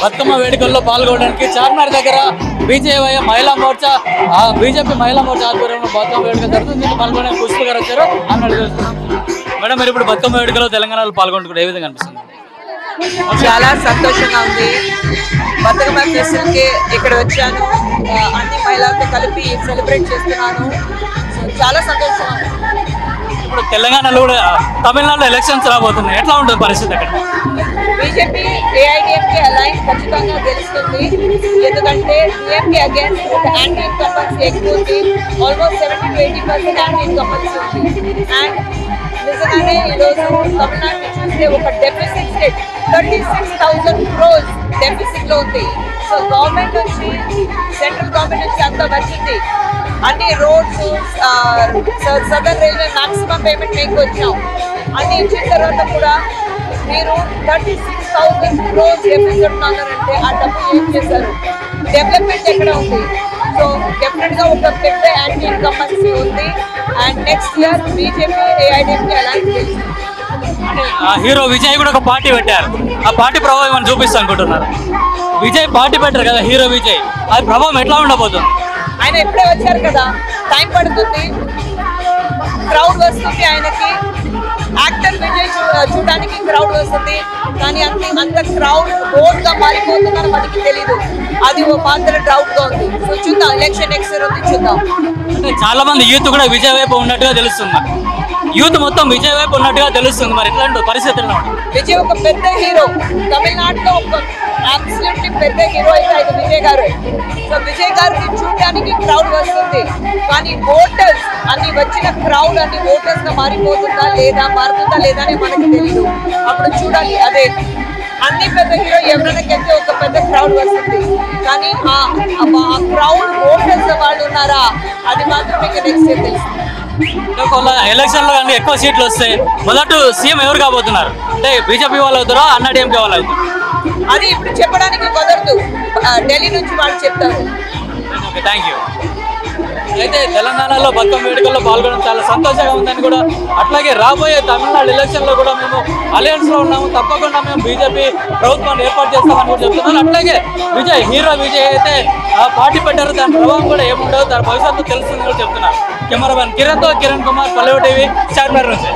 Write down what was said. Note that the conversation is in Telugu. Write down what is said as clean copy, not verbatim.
బతుకమ్మ వేడుకల్లో పాల్గొనడానికి చార్మినార్ దగ్గర బీజేవై మహిళా మోర్చా బీజేపీ మహిళా మోర్చా ఆధ్వర్యంలో బతుకమ్మ వేడుక జరుగుతుంది. దీనికి పాల్గొనడానికి పుష్ప గారు వచ్చారు అన్నట్టు తెలుస్తున్నాం. మేడం, మీరు ఇప్పుడు బతుకమ్మ వేడుకలో తెలంగాణలో పాల్గొంటున్నారు, ఏ విధంగా అనిపిస్తుంది? చాలా సంతోషంగా ఉంది. బతుకమ్మ ఫెస్టివల్కి ఇక్కడ వచ్చాను, అన్ని మహిళలతో కలిపి సెలబ్రేట్ చేస్తున్నాను. చాలా సంతోషంగా ఉంది. ఇప్పుడు తెలంగాణలో కూడా తమిళనాడులో ఎలక్షన్స్ రాబోతున్నాయి, ఎట్లా ఉంటుంది పరిస్థితి అక్కడ? బీజేపీ ఏఐడిఎంకే అలైన్స్ ఖచ్చితంగా గెలుస్తుంది. ఎందుకంటే డిఎంకే అగేన్స్ట్ యాంటీ ఇన్కంబెన్సీ ఎక్కువ ఉంది. ఆల్మోస్ట్ 70 to 80% యాంటీ ఇన్కంబెన్సీ ఉంది. అండ్ నిజంగానే ఈరోజు తమిళనాడు చూస్తే ఒక డెఫిసిట్ స్టేట్ 36,000 crores డెఫిసిట్ లో ఉంది. సో గవర్నమెంట్ నుంచి, సెంట్రల్ గవర్నమెంట్ నుంచి అంతా వచ్చింది. అన్ని roads, southern railway maximum payment మీకు వచ్చాం. అన్ని ఇచ్చిన తర్వాత కూడా మీరు 36,000 crores డెఫిసిట్ ఉన్నారంటే ఆ డబ్బు ఏం చేశారు? డెవలప్మెంట్ ఎక్కడ ఉంది? సో డెఫినెట్ గా ఒక పెద్ద యాంటీ ఇన్కంబెన్సీ ఉంది. And next year BJP AIADMK aligns hero Vijay కూడా ఒక పార్టీ పెట్టారు, ఆ పార్టీ ప్రభావం ఏమైనా చూపిస్తా అనుకుంటున్నారు? విజయ్ పార్టీ పెట్టారు కదా, హీరో విజయ్, అది ప్రభావం ఎట్లా ఉండబోతుంది? ఆయన ఎప్పుడే వచ్చారు కదా, టైం పడుతుంది, క్రౌడ్ వస్తుంది. ఆయనకి యాక్టర్ విజయ్ చూడడానికి క్రౌడ్ వస్తుంది, కానీ అంత క్రౌడ్ ఓట్ గా మారిపోతుందని మనకి తెలీదు. అది ఓ పాత్ర డౌట్ గా ఉంది. సో చూద్దాం, ఎలక్షన్ నెక్స్ట్ ఇయర్ ఉంది, చూద్దాం. అంటే చాలా మంది యూత్ కూడా విజయ్ వైపు ఉన్నట్టుగా తెలుస్తుంది, యూత్ మొత్తం విజయ్ వైపు ఉన్నట్టుగా తెలుస్తుంది. మరి ఎట్లాంటి పరిస్థితుల్లో విజయ్ ఒక పెద్ద హీరో, తమిళనాడులో ఒక అబ్సల్యూట్లీ పెద్ద హీరో అయితే అది విజయ్ గారు. సో విజయ్ గారిని చూడడానికి క్రౌడ్ వస్తుంది, కానీ ఓటర్స్ అన్ని వచ్చిన క్రౌడ్ అన్ని ఓటర్స్ గా మారుతుందా లేదా అని మనకి తెలియదు. అప్పుడు చూడాలి. అదే అన్ని పెద్ద హీరో ఎవరైనా గెలిస్తే ఒక పెద్ద క్రౌడ్ వస్తుంది, కానీ ఆ క్రౌడ్ ఓటర్స్ వాళ్ళు ఉన్నారా అది మాత్రం మీకు నెక్స్ట్ ఇయర్ తెలుస్తుంది. ఎలక్షన్ లో కానీ ఎక్కువ సీట్లు వస్తాయి, మొదట సీఎం ఎవరు కాబోతున్నారు? అంటే బీజేపీ వాళ్ళు అవుతారా, అన్నాడీఎంకే వాళ్ళు అవుతారు? అది ఇప్పుడు చెప్పడానికి కుదరదు, ఢిల్లీ నుంచి వాళ్ళు చెప్తారు. Okay, thank you. అయితే తెలంగాణలో బతుకమ్మ వేడుకల్లో పాల్గొనడం చాలా సంతోషంగా ఉందని కూడా, అట్లాగే రాబోయే తమిళనాడు ఎలక్షన్లో కూడా మేము అలయన్స్లో ఉన్నాము, తప్పకుండా మేము బీజేపీ ప్రభుత్వాన్ని ఏర్పాటు చేస్తామని కూడా చెప్తున్నాను. అట్లాగే విజయ్, హీరో విజయ్ అయితే పార్టీ పెట్టారు, దాని ప్రభావం కూడా ఏముండదు, దాని భవిష్యత్తు తెలుస్తుందని కూడా చెప్తున్నారు. కెమెరామెన్ కిరణ్తో కిరణ్ కుమార్, పల్లె టీవీ, చార్మినార్ నుంచి.